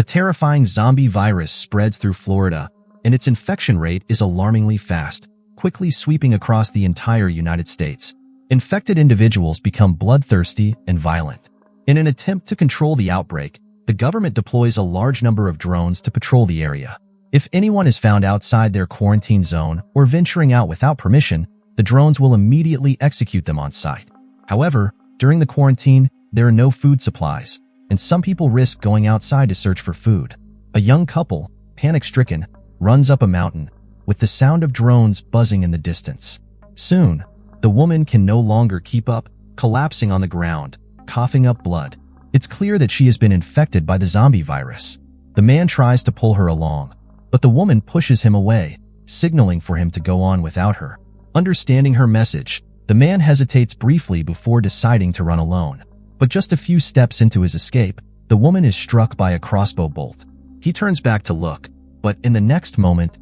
terrifying zombie virus spreads through Florida, and its infection rate is alarmingly fast, quickly sweeping across the entire United States. Infected individuals become bloodthirsty and violent. In an attempt to control the outbreak, the government deploys a large number of drones to patrol the area. If anyone is found outside their quarantine zone or venturing out without permission, the drones will immediately execute them on sight. However, during the quarantine, there are no food supplies, and some people risk going outside to search for food. A young couple, panic-stricken, runs up a mountain, with the sound of drones buzzing in the distance. Soon, the woman can no longer keep up, collapsing on the ground, coughing up blood. It's clear that she has been infected by the zombie virus. The man tries to pull her along, but the woman pushes him away, signaling for him to go on without her. Understanding her message, the man hesitates briefly before deciding to run alone. But just a few steps into his escape, the woman is struck by a crossbow bolt. He turns back to look, but in the next moment,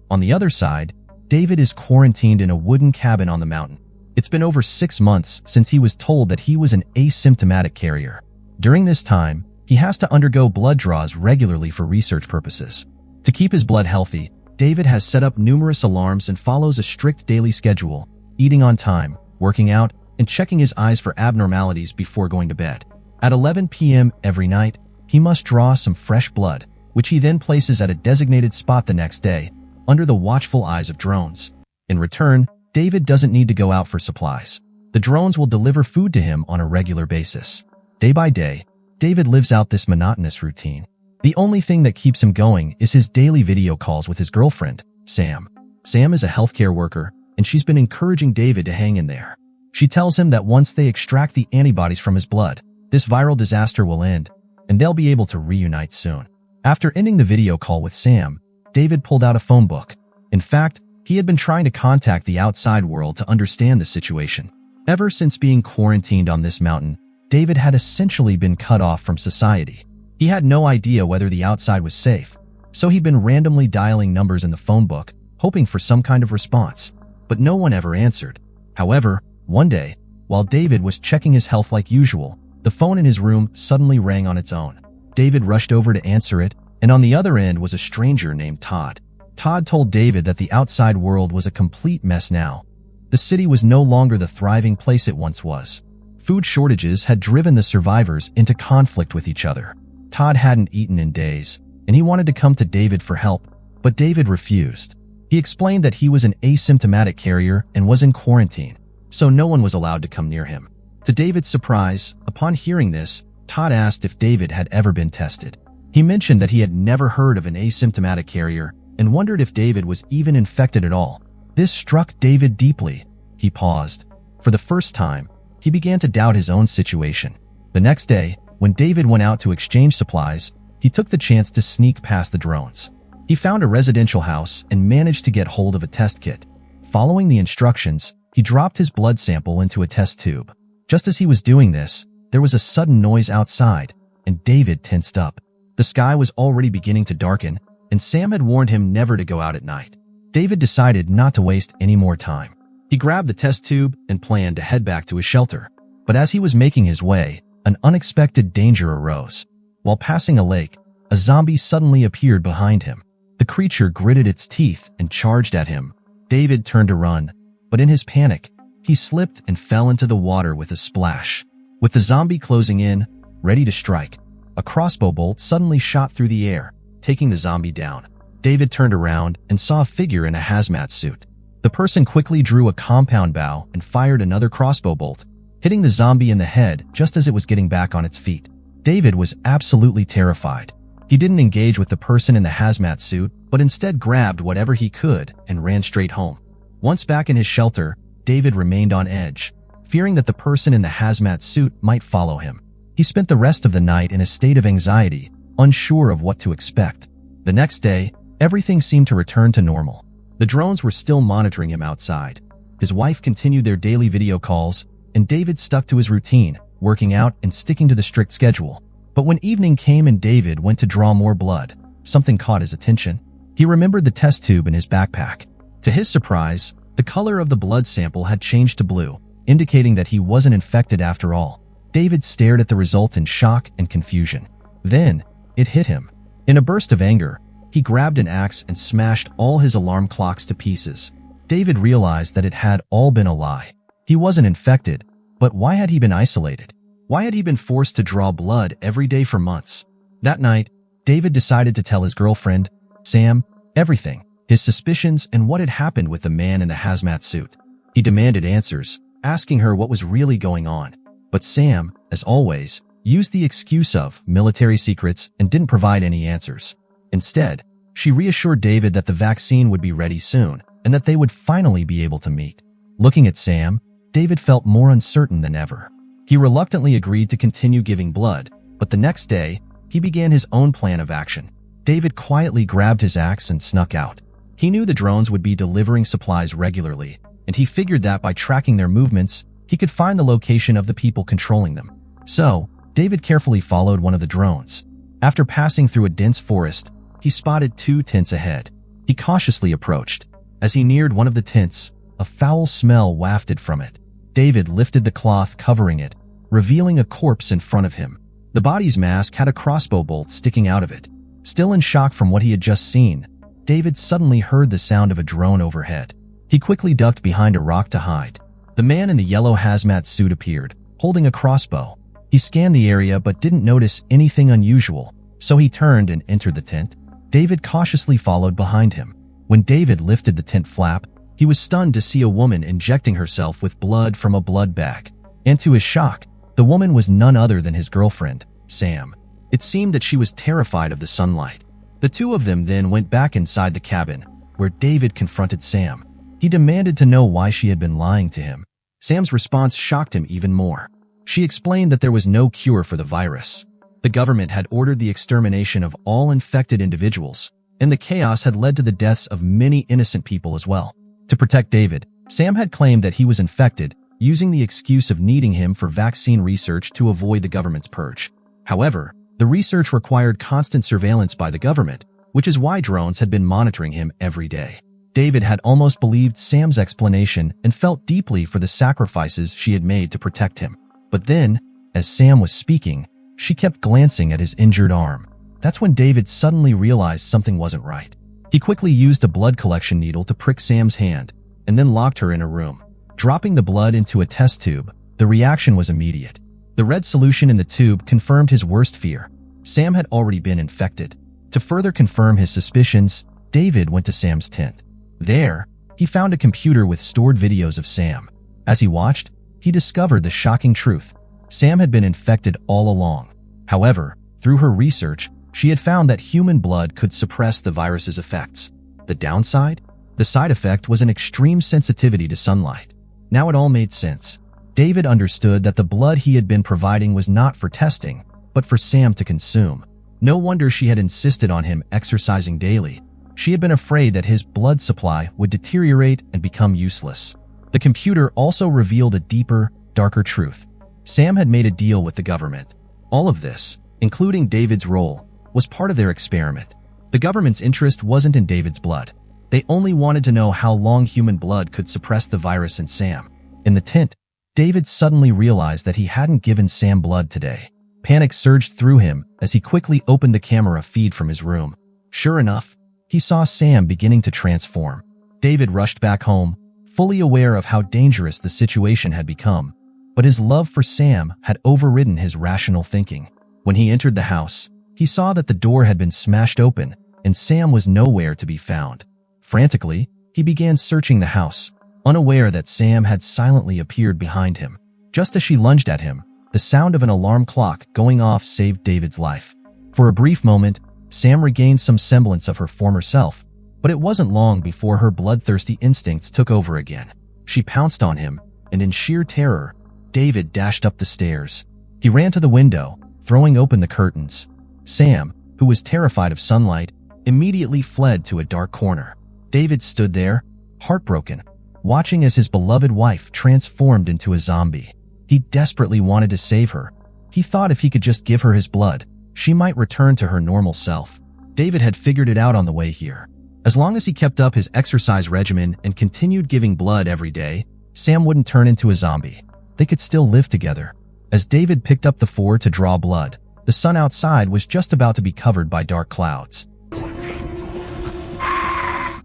on the other side, David is quarantined in a wooden cabin on the mountain. It's been over 6 months since he was told that he was an asymptomatic carrier. During this time, he has to undergo blood draws regularly for research purposes. To keep his blood healthy, David has set up numerous alarms and follows a strict daily schedule, eating on time, working out, and checking his eyes for abnormalities before going to bed. At 11 p.m. every night, he must draw some fresh blood, which he then places at a designated spot the next day, under the watchful eyes of drones. In return, David doesn't need to go out for supplies. The drones will deliver food to him on a regular basis. Day by day, David lives out this monotonous routine. The only thing that keeps him going is his daily video calls with his girlfriend, Sam. Sam is a healthcare worker, and she's been encouraging David to hang in there. She tells him that once they extract the antibodies from his blood, this viral disaster will end, and they'll be able to reunite soon. After ending the video call with Sam, David pulled out a phone book. In fact, he had been trying to contact the outside world to understand the situation. Ever since being quarantined on this mountain, David had essentially been cut off from society. He had no idea whether the outside was safe, so he'd been randomly dialing numbers in the phone book, hoping for some kind of response, but no one ever answered. However, one day, while David was checking his health like usual, the phone in his room suddenly rang on its own. David rushed over to answer it, and on the other end was a stranger named Todd. Todd told David that the outside world was a complete mess now. The city was no longer the thriving place it once was. Food shortages had driven the survivors into conflict with each other. Todd hadn't eaten in days, and he wanted to come to David for help, but David refused. He explained that he was an asymptomatic carrier and was in quarantine, so no one was allowed to come near him. To David's surprise, upon hearing this, Todd asked if David had ever been tested. He mentioned that he had never heard of an asymptomatic carrier and wondered if David was even infected at all. This struck David deeply. He paused. For the first time, he began to doubt his own situation. The next day, when David went out to exchange supplies, he took the chance to sneak past the drones. He found a residential house and managed to get hold of a test kit. Following the instructions, he dropped his blood sample into a test tube. Just as he was doing this, there was a sudden noise outside, and David tensed up. The sky was already beginning to darken, and Sam had warned him never to go out at night. David decided not to waste any more time. He grabbed the test tube and planned to head back to his shelter. But as he was making his way, an unexpected danger arose. While passing a lake, a zombie suddenly appeared behind him. The creature gritted its teeth and charged at him. David turned to run, but in his panic, he slipped and fell into the water with a splash. With the zombie closing in, ready to strike, a crossbow bolt suddenly shot through the air, taking the zombie down. David turned around and saw a figure in a hazmat suit. The person quickly drew a compound bow and fired another crossbow bolt, hitting the zombie in the head just as it was getting back on its feet. David was absolutely terrified. He didn't engage with the person in the hazmat suit, but instead grabbed whatever he could and ran straight home. Once back in his shelter, David remained on edge, fearing that the person in the hazmat suit might follow him. He spent the rest of the night in a state of anxiety, unsure of what to expect. The next day, everything seemed to return to normal. The drones were still monitoring him outside. His wife continued their daily video calls, and David stuck to his routine, working out and sticking to the strict schedule. But when evening came and David went to draw more blood, something caught his attention. He remembered the test tube in his backpack. To his surprise, the color of the blood sample had changed to blue, indicating that he wasn't infected after all. David stared at the result in shock and confusion. Then, it hit him. In a burst of anger, he grabbed an axe and smashed all his alarm clocks to pieces. David realized that it had all been a lie. He wasn't infected, but why had he been isolated? Why had he been forced to draw blood every day for months? That night, David decided to tell his girlfriend, Sam, everything, his suspicions and what had happened with the man in the hazmat suit. He demanded answers, asking her what was really going on. But Sam, as always, used the excuse of military secrets and didn't provide any answers. Instead, she reassured David that the vaccine would be ready soon and that they would finally be able to meet. Looking at Sam, David felt more uncertain than ever. He reluctantly agreed to continue giving blood, but the next day, he began his own plan of action. David quietly grabbed his axe and snuck out. He knew the drones would be delivering supplies regularly, and he figured that by tracking their movements, he could find the location of the people controlling them. So, David carefully followed one of the drones. After passing through a dense forest, he spotted 2 tents ahead. He cautiously approached. As he neared one of the tents, a foul smell wafted from it. David lifted the cloth covering it, revealing a corpse in front of him. The body's mask had a crossbow bolt sticking out of it. Still in shock from what he had just seen, David suddenly heard the sound of a drone overhead. He quickly ducked behind a rock to hide. The man in the yellow hazmat suit appeared, holding a crossbow. He scanned the area but didn't notice anything unusual, so he turned and entered the tent. David cautiously followed behind him. When David lifted the tent flap, he was stunned to see a woman injecting herself with blood from a blood bag. And to his shock, the woman was none other than his girlfriend, Sam. It seemed that she was terrified of the sunlight. The two of them then went back inside the cabin, where David confronted Sam. He demanded to know why she had been lying to him. Sam's response shocked him even more. She explained that there was no cure for the virus. The government had ordered the extermination of all infected individuals, and the chaos had led to the deaths of many innocent people as well. To protect David, Sam had claimed that he was infected, using the excuse of needing him for vaccine research to avoid the government's purge. However, the research required constant surveillance by the government, which is why drones had been monitoring him every day. David had almost believed Sam's explanation and felt deeply for the sacrifices she had made to protect him. But then, as Sam was speaking, she kept glancing at his injured arm. That's when David suddenly realized something wasn't right. He quickly used a blood collection needle to prick Sam's hand, and then locked her in a room. Dropping the blood into a test tube, the reaction was immediate. The red solution in the tube confirmed his worst fear. Sam had already been infected. To further confirm his suspicions, David went to Sam's tent. There, he found a computer with stored videos of Sam. As he watched, he discovered the shocking truth. Sam had been infected all along. However, through her research, she had found that human blood could suppress the virus's effects. The downside? The side effect was an extreme sensitivity to sunlight. Now it all made sense. David understood that the blood he had been providing was not for testing, but for Sam to consume. No wonder she had insisted on him exercising daily. She had been afraid that his blood supply would deteriorate and become useless. The computer also revealed a deeper, darker truth. Sam had made a deal with the government. All of this, including David's role, was part of their experiment. The government's interest wasn't in David's blood. They only wanted to know how long human blood could suppress the virus in Sam. In the tent, David suddenly realized that he hadn't given Sam blood today. Panic surged through him as he quickly opened the camera feed from his room. Sure enough, he saw Sam beginning to transform. David rushed back home, fully aware of how dangerous the situation had become. But his love for Sam had overridden his rational thinking. When he entered the house, he saw that the door had been smashed open and Sam was nowhere to be found. Frantically, he began searching the house, unaware that Sam had silently appeared behind him. Just as she lunged at him, the sound of an alarm clock going off saved David's life. For a brief moment, Sam regained some semblance of her former self, but it wasn't long before her bloodthirsty instincts took over again. She pounced on him, and in sheer terror, David dashed up the stairs. He ran to the window, throwing open the curtains. Sam, who was terrified of sunlight, immediately fled to a dark corner. David stood there, heartbroken, watching as his beloved wife transformed into a zombie. He desperately wanted to save her. He thought if he could just give her his blood, she might return to her normal self. David had figured it out on the way here. As long as he kept up his exercise regimen and continued giving blood every day, Sam wouldn't turn into a zombie. They could still live together. As David picked up the four to draw blood, the sun outside was just about to be covered by dark clouds.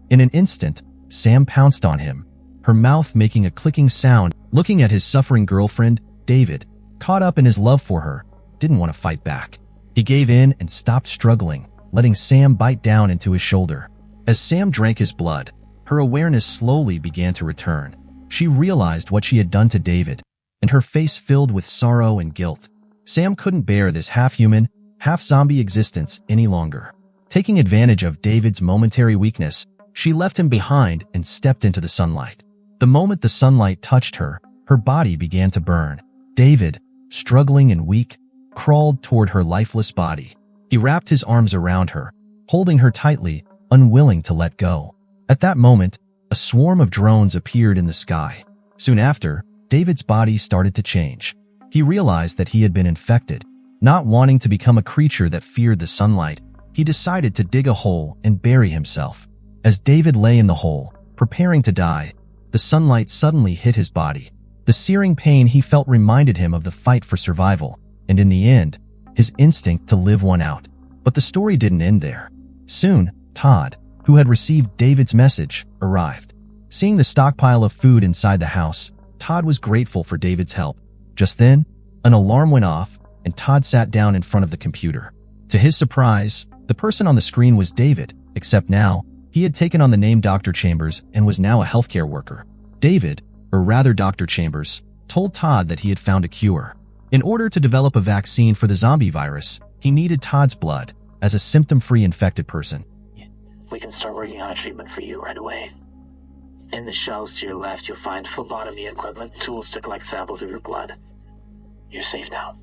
In an instant, Sam pounced on him, her mouth making a clicking sound. Looking at his suffering girlfriend, David, caught up in his love for her, didn't want to fight back. He gave in and stopped struggling, letting Sam bite down into his shoulder. As Sam drank his blood, her awareness slowly began to return. She realized what she had done to David, and her face filled with sorrow and guilt. Sam couldn't bear this half-human, half-zombie existence any longer. Taking advantage of David's momentary weakness, she left him behind and stepped into the sunlight. The moment the sunlight touched her, her body began to burn. David, struggling and weak, crawled toward her lifeless body. He wrapped his arms around her, holding her tightly, unwilling to let go. At that moment, a swarm of drones appeared in the sky. Soon after, David's body started to change. He realized that he had been infected. Not wanting to become a creature that feared the sunlight, he decided to dig a hole and bury himself. As David lay in the hole, preparing to die, the sunlight suddenly hit his body. The searing pain he felt reminded him of the fight for survival, and in the end, his instinct to live one out. But the story didn't end there. Soon, Todd, who had received David's message, arrived. Seeing the stockpile of food inside the house, Todd was grateful for David's help. Just then, an alarm went off, and Todd sat down in front of the computer. To his surprise, the person on the screen was David, except now, he had taken on the name Dr. Chambers and was now a healthcare worker. David, or rather Dr. Chambers, told Todd that he had found a cure. In order to develop a vaccine for the zombie virus, he needed Todd's blood as a symptom-free infected person. We can start working on a treatment for you right away. In the shelves to your left, you'll find phlebotomy equipment, tools to collect samples of your blood. You're safe now.